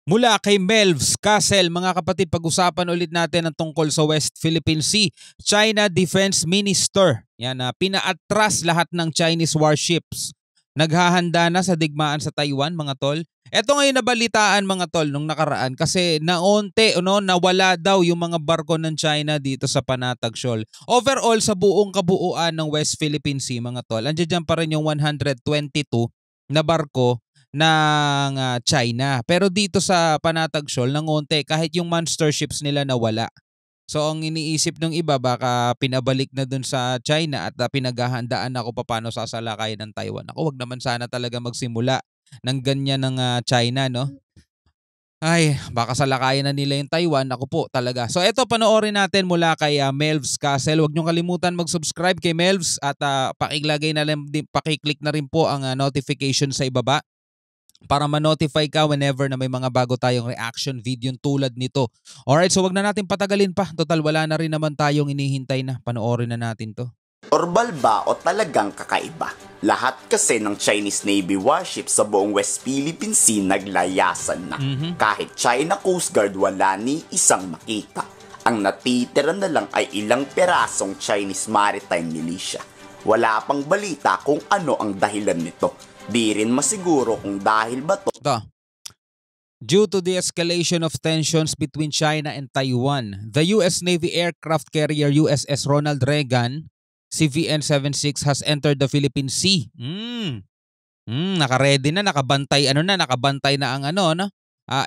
Mula kay Melvs Castle, mga kapatid, pag-usapan ulit natin ang tungkol sa West Philippine Sea. China Defense Minister, yan, pinaatras lahat ng Chinese warships. Naghahanda na sa digmaan sa Taiwan, mga tol. Ito ngayon nabalitaan, mga tol, nung nakaraan kasi nawala daw yung mga barko ng China dito sa Panatag Shoal. Overall, sa buong kabuuan ng West Philippine Sea, mga tol, andiyan pa rin yung 122 na barko ng China. Pero dito sa Panatag Shoal, nangonte kahit yung monster ships nila nawala. So ang iniisip ng iba, baka pinabalik na dun sa China at pinaghahandaan ako paano sasalakayin ng Taiwan. Ako, wag naman sana talaga magsimula ng ganyan ng China, no? Ay, baka salakayin na nila yung Taiwan. Ako po talaga. So eto, panoorin natin mula kay Melvs Castle. Huwag niyong kalimutan mag-subscribe kay Melvs at pakiclick na rin po ang notification sa ibaba para ma-notify ka whenever na may mga bago tayong reaction video tulad nito. Alright, so wag na natin patagalin pa. Total, wala na rin naman tayong inihintay na. Panoorin na natin to. Orbal ba o talagang kakaiba? Lahat kasi ng Chinese Navy warships sa buong West Philippine Sea naglayasan na. Kahit China Coast Guard wala ni isang makita. Ang natitira na lang ay ilang perasong Chinese Maritime Militia. Wala pang balita kung ano ang dahilan nito. Di rin masiguro kung dahil ba to. Due to the escalation of tensions between China and Taiwan, the U.S. Navy aircraft carrier USS Ronald Reagan, CVN-76, has entered the Philippine Sea. Naka-ready na, nakabantay na ang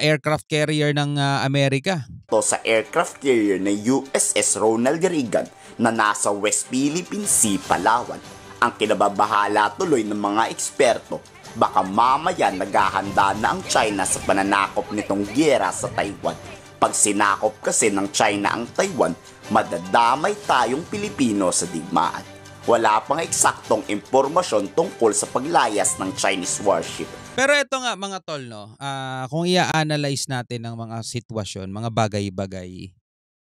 aircraft carrier ng Amerika. To sa aircraft carrier na USS Ronald Reagan na nasa West Philippine Sea, Palawan. Ang kinababahala tuloy ng mga eksperto, baka mamaya naghahanda na ang China sa pananakop nitong giyera sa Taiwan. Pag sinakop kasi ng China ang Taiwan, madadamay tayong Pilipino sa digmaan. Wala pang eksaktong impormasyon tungkol sa paglayas ng Chinese warship. Pero ito nga, mga tol, kung i-analyze natin ang mga sitwasyon, mga bagay-bagay,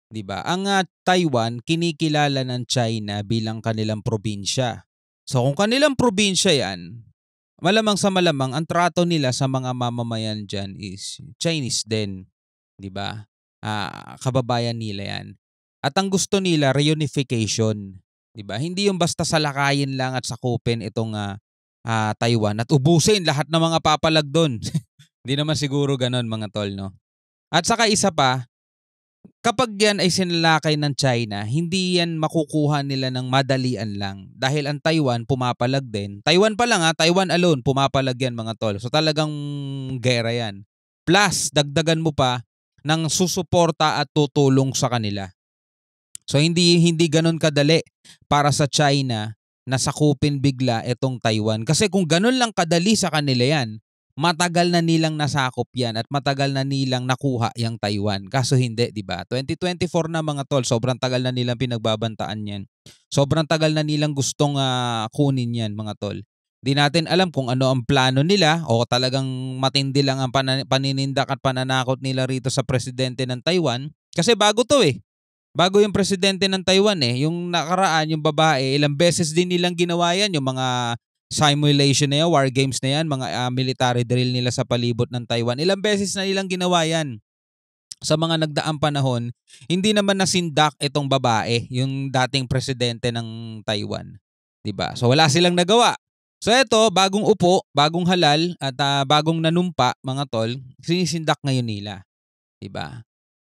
di ba? Ang Taiwan, kinikilala ng China bilang kanilang probinsya. So kung kanilang probinsya yan, malamang sa malamang ang trato nila sa mga mamamayan dyan is Chinese din, di ba? Kababayan nila yan. At ang gusto nila, reunification, di ba? Hindi yung basta salakayin lang at sakupin itong Taiwan at ubusin lahat ng mga papalag doon. Hindi naman siguro ganon, mga tol, no? At saka isa pa, kapag yan ay sinalakay ng China, hindi yan makukuha nila ng madalian lang. Dahil ang Taiwan pumapalag din. Taiwan pa lang, Taiwan alone, pumapalag yan, mga tol. So talagang gera yan. Plus, dagdagan mo pa ng susuporta at tutulong sa kanila. So hindi ganun kadali para sa China na sakupin bigla itong Taiwan. Kasi kung ganun lang kadali sa kanila yan, matagal na nilang nasakop yan at matagal na nilang nakuha yung Taiwan. Kaso hindi, di ba? 2024 na, mga tol, sobrang tagal na nilang pinagbabantaan yan. Sobrang tagal na nilang gustong kunin yan, mga tol. Di natin alam kung ano ang plano nila o talagang matindi lang ang paninindak at pananakot nila rito sa presidente ng Taiwan. Kasi bago to eh. Bago yung presidente ng Taiwan eh. Yung nakaraan, yung babae, ilang beses din nilang ginawa yan, yung mga simulation na yan, war games na yan, mga military drill nila sa palibot ng Taiwan. Ilang beses na nilang ginawa yan. Sa mga nagdaang panahon, hindi naman nasindak itong babae, yung dating presidente ng Taiwan. Diba? So wala silang nagawa. So eto, bagong upo, bagong halal, at bagong nanumpa, mga tol, sinisindak ngayon nila. Diba?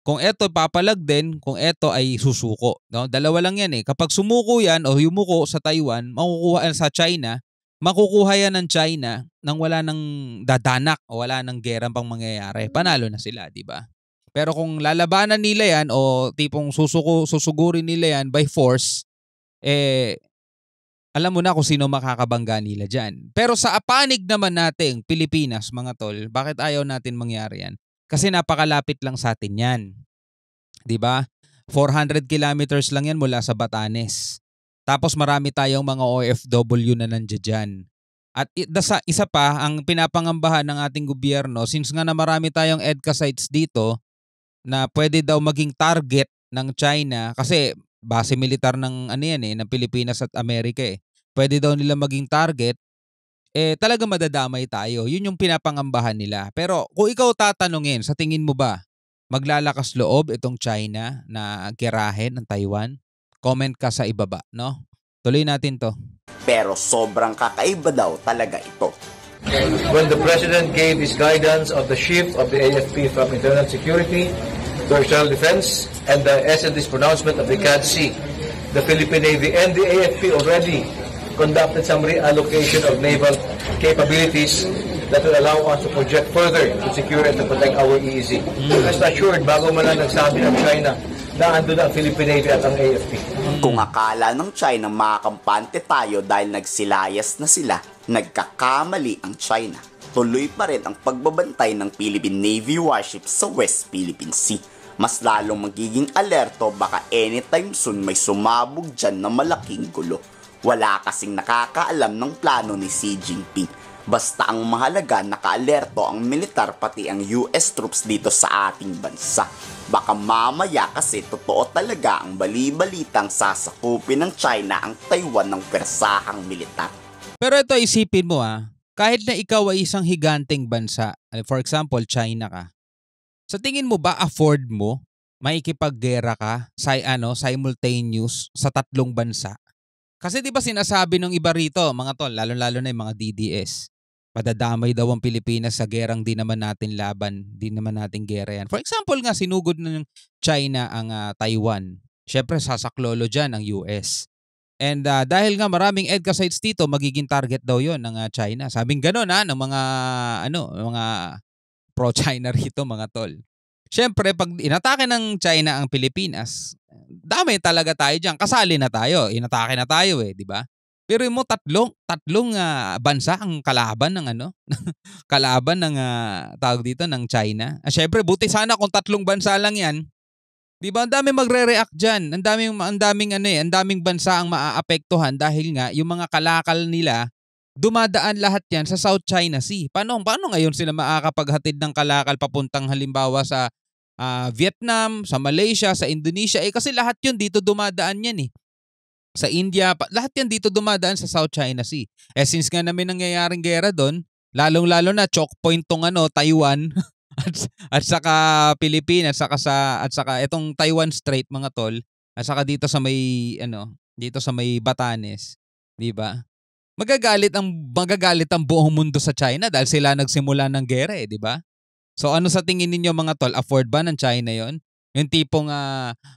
Kung eto papalag din, kung eto ay susuko. No? Dalawa lang yan eh. Kapag sumuko yan o yumuko sa Taiwan, makukuha sa China, makukuha yan ng China nang wala nang dadanak o wala nang gerang pang mangyayari. Panalo na sila, di ba? Pero kung lalabanan nila yan o tipong susugurin nila yan by force, alam mo na kung sino makakabangga nila dyan. Pero sa panig naman nating Pilipinas, mga tol, bakit ayaw natin mangyari yan? Kasi napakalapit lang sa atin yan. Di ba? 400 kilometers lang yan mula sa Batanes. Tapos marami tayong mga OFW na nandiyan dyan. At isa pa, ang pinapangambahan ng ating gobyerno, since nga na marami tayong EDCA sites dito na pwede daw maging target ng China kasi base militar ng ng Pilipinas at Amerika eh. Pwede daw nila maging target. talaga madadamay tayo. Yun yung pinapangambahan nila. Pero kung ikaw tatanungin, sa tingin mo ba, maglalakas loob itong China na gerahin ng Taiwan? Comment ka sa ibaba, no? Tuloy natin to. Pero sobrang kakaiba daw talaga ito. When the President gave his guidance of the shift of the AFP from internal security to external defense and the SND's pronouncement of the CAD-C, the Philippine Navy and the AFP already conducted some reallocation of naval capabilities that will allow us to project further to secure and to protect our EEZ. Rest assured, bago man lang nagsabi ng China na ando na ang Philippine Navy at ang AFP. Kung akala ng China makakampante tayo dahil nagsilayas na sila, nagkakamali ang China. Tuloy pa rin ang pagbabantay ng Philippine Navy warships sa West Philippine Sea. Mas lalong magiging alerto, baka anytime soon may sumabog dyan na malaking gulo. Wala kasing nakakaalam ng plano ni Xi Jinping. Basta ang mahalaga, nakaalerto ang militar pati ang US troops dito sa ating bansa. Baka mamaya kasi totoo talaga ang bali-balitang sasakupin ng China ang Taiwan ng persahang militar. Pero ito, isipin mo kahit na ikaw ay isang higanteng bansa, for example, China ka, sa tingin mo ba afford mo maikipaggera ka simultaneous sa tatlong bansa? Kasi 'di ba sinasabi ng iba rito, mga tol, lalo-lalo na yung mga DDS, madadamay daw ang Pilipinas sa gerang di naman natin laban, di naman natin gera yan. For example nga, sinugod ng China ang Taiwan. Syempre, sasaklolo dyan ang US. And dahil nga maraming EDCA sites dito, magiging target daw yon ng China. Sabing gano'n ng mga pro-China rito, mga tol. Syempre, pag inatake ng China ang Pilipinas, dami talaga tayo diyan. Kasali na tayo. Inatake na tayo di ba? Pero mo tatlong bansa ang kalaban ng kalaban ng tawag dito ng China. Syempre, buti sana kung tatlong bansa lang 'yan. 'Di ba? Ang daming magre-react diyan. Ang daming bansa ang maaapektuhan dahil nga yung mga kalakal nila dumadaan lahat yan sa South China Sea. Paano ngayon sila makakapaghatid ng kalakal papuntang halimbawa sa Vietnam, sa Malaysia, sa Indonesia? Kasi lahat yun dito dumadaan yan Sa India, lahat yan dito dumadaan sa South China Sea. Since nga namin nangyayaring gera doon, lalong-lalo na choke point tong Taiwan at saka Pilipinas at saka itong Taiwan Strait, mga tol, at saka dito sa may Batanes, 'di ba? Magagalit ang buong mundo sa China dahil sila nagsimula ng gera 'di ba? So ano sa tingin ninyo, mga tol, afford ba ng China 'yon? Yung tipong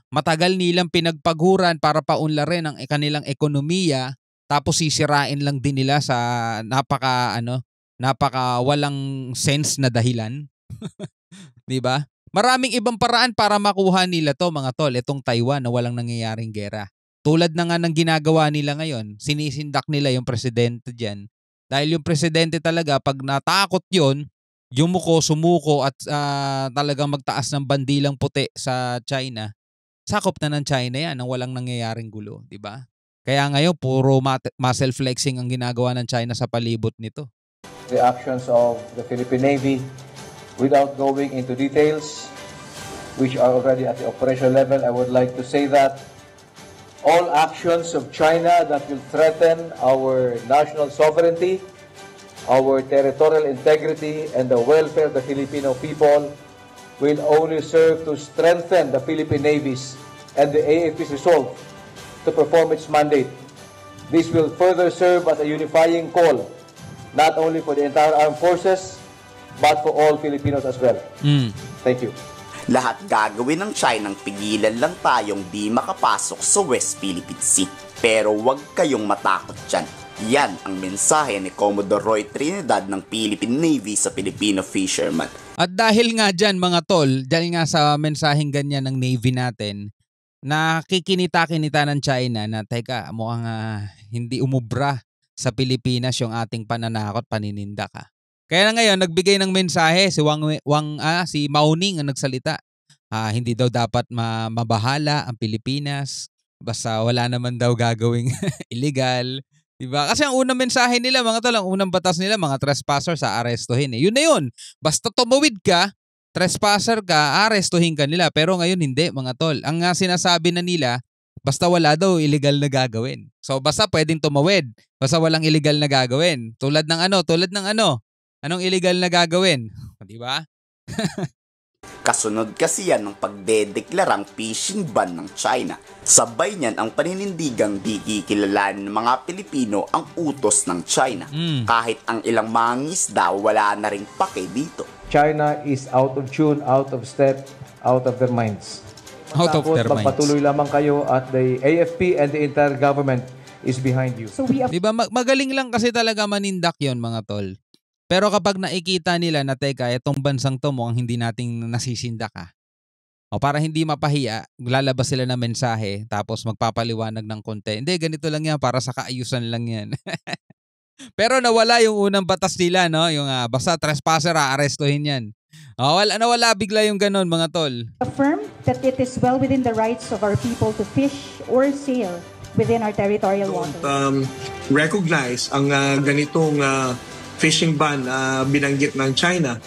matagal nilang pinagpaguran para paunlarin ang kanilang ekonomiya, tapos sisirain lang din nila sa napaka walang sense na dahilan. 'Di ba? Maraming ibang paraan para makuha nila to, mga tol, itong Taiwan na walang nangyayaring gera. Tulad na nga ng ginagawa nila ngayon, sinisindak nila yung presidente diyan. Dahil yung presidente talaga, pag natakot yon, sumuko at talagang magtaas ng bandilang puti sa China, sakop na ng China yan nang walang nangyayaring gulo, di ba? Kaya ngayon, puro muscle flexing ang ginagawa ng China sa palibot nito. The actions of the Philippine Navy, without going into details, which are already at the operational level, I would like to say that all actions of China that will threaten our national sovereignty, our territorial integrity, and the welfare of the Filipino people will only serve to strengthen the Philippine Navy's and the AFP's resolve to perform its mandate. This will further serve as a unifying call, not only for the entire armed forces, but for all Filipinos as well. Thank you. Lahat gagawin ng China nang pigilan lang tayong di makapasok sa West Philippine Sea. Pero huwag kayong matakot dyan. Yan ang mensahe ni Commodore Roy Trinidad ng Philippine Navy sa Filipino fisherman. At dahil nga dyan, mga tol, dahil nga sa mensaheng ganyan ng Navy natin, nakikinita-kinita ng China na teka, mukhang hindi umubra sa Pilipinas yung ating pananakot, paninindak Kaya na ngayon, nagbigay ng mensahe si si Mao Ning ang nagsalita. Hindi daw dapat mabahala ang Pilipinas, basta wala naman daw gagawing illegal. Diba? Kasi ang unang mensahe nila, mga tol, ang unang batas nila, mga trespasser sa arestuhin. Yun na yun. Basta tumawid ka, trespasser ka, arestuhin ka nila. Pero ngayon hindi, mga tol. Ang sinasabi na nila, Basta wala daw illegal na gagawin. So basta pwedeng tumawid. Basta walang illegal na gagawin. Tulad ng ano? Anong illegal na gagawin? Di ba? Kasunod kasi yan ng pagdedeklarang fishing ban ng China. Sabay niyan ang paninindigang di kikilalanin ng mga Pilipino ang utos ng China. Kahit ang ilang mangingisda wala na ring pake dito. China is out of tune, out of step, out of their minds. Out of their minds. Magpatuloy lamang kayo at the AFP and the entire government is behind you. So we Diba magaling lang kasi talaga manindak yon mga tol. Pero kapag nakikita nila na teka, itong bansang to mukhang hindi nating nasisindak o para hindi mapahiya, lalabas sila ng mensahe tapos magpapaliwanag ng konti. Hindi, ganito lang yan, para sa kaayusan lang yan. Pero nawala yung unang batas nila, no? Yung basta trespasser, aarestuhin yan. Nawala bigla yung ganon mga tol. affirm that it is well within the rights of our people to fish or sail within our territorial waters. Recognize ang ganitong fishing ban binanggit ng China.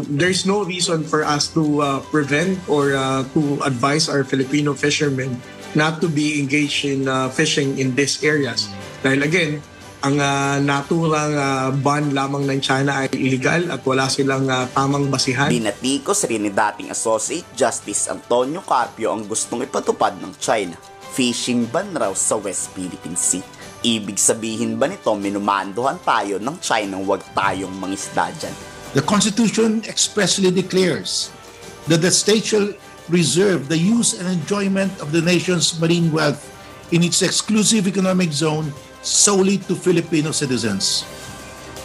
There's no reason for us to prevent or to advise our Filipino fishermen not to be engaged in fishing in these areas. Dahil again, ang naturang ban lamang ng China ay illegal at wala silang tamang basihan. Binatikos rin ni dating Associate Justice Antonio Carpio ang gustong ipatupad ng China. Fishing ban raw sa West Philippine Sea. Ibig sabihin ba nito minumandohan tayo ng China wag tayong mangisda dyan? The Constitution expressly declares that the state shall reserve the use and enjoyment of the nation's marine wealth in its exclusive economic zone solely to Filipino citizens.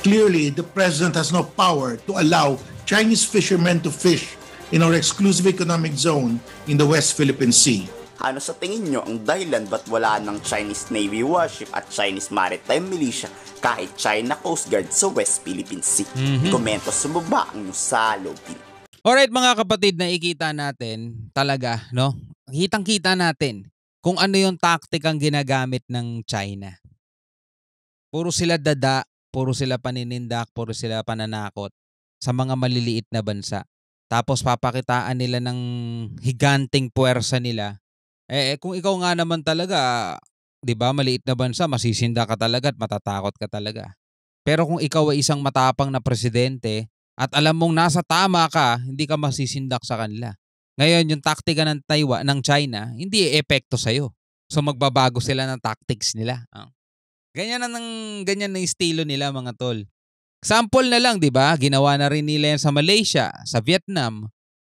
Clearly, the President has no power to allow Chinese fishermen to fish in our exclusive economic zone in the West Philippine Sea. Ano sa tingin nyo ang dahilan ba't wala ng Chinese Navy warship at Chinese Maritime Militia kahit China Coast Guard sa West Philippine Sea? Komento sa baba ang inyong salubin. Alright mga kapatid, nakikita natin talaga, no? Kitang-kita natin kung ano yung tactic ang ginagamit ng China. Puro sila dada, puro sila paninindak, puro sila pananakot sa mga maliliit na bansa. Tapos papakitaan nila ng higanting puwersa nila. Kung ikaw nga naman talaga, 'di ba, maliit na bansa, masisinda ka talaga at matatakot ka talaga. Pero kung ikaw ay isang matapang na presidente at alam mong nasa tama ka, hindi ka masisindak sa kanila. Ngayon, yung taktika ng Taiwan, ng China, hindi epekto sa iyo. So magbabago sila ng tactics nila. Ganyan na yung estilo nila mga tol. Sample na lang, 'di ba? Ginawa na rin nila yan sa Malaysia, sa Vietnam.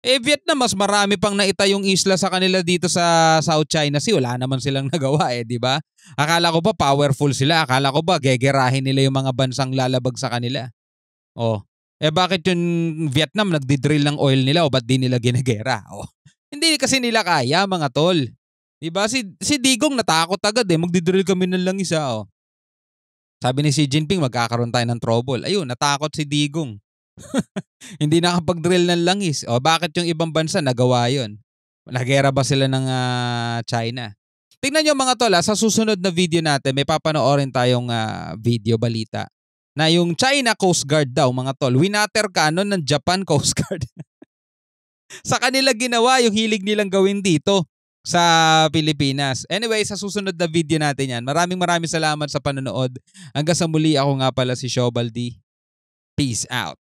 Vietnam, mas marami pang naita yung isla sa kanila dito sa South China Sea. Wala naman silang nagawa di ba? Akala ko ba powerful sila? Akala ko ba gegerahin nila yung mga bansang lalabag sa kanila? Bakit yung Vietnam nagdi-drill ng oil nila o ba't di nila ginagera? Hindi kasi nila kaya mga tol. Di ba? Si Digong natakot agad magdi-drill kami ng langis Sabi ni Xi Jinping magkakaroon tayo ng trouble. Ayun, natakot si Digong. Hindi nakapag-drill ng langis. Bakit yung ibang bansa nagawa yun? Nagera ba sila ng China? Tingnan nyo mga tol, sa susunod na video natin, may papanoorin tayong video balita na yung China Coast Guard daw mga tol, winater cannon ng Japan Coast Guard. Sa kanila ginawa yung hilig nilang gawin dito sa Pilipinas. Anyway, sa susunod na video natin yan. Maraming salamat sa panonood. Hanggang sa muli, ako nga pala si Shobaldi. Peace out.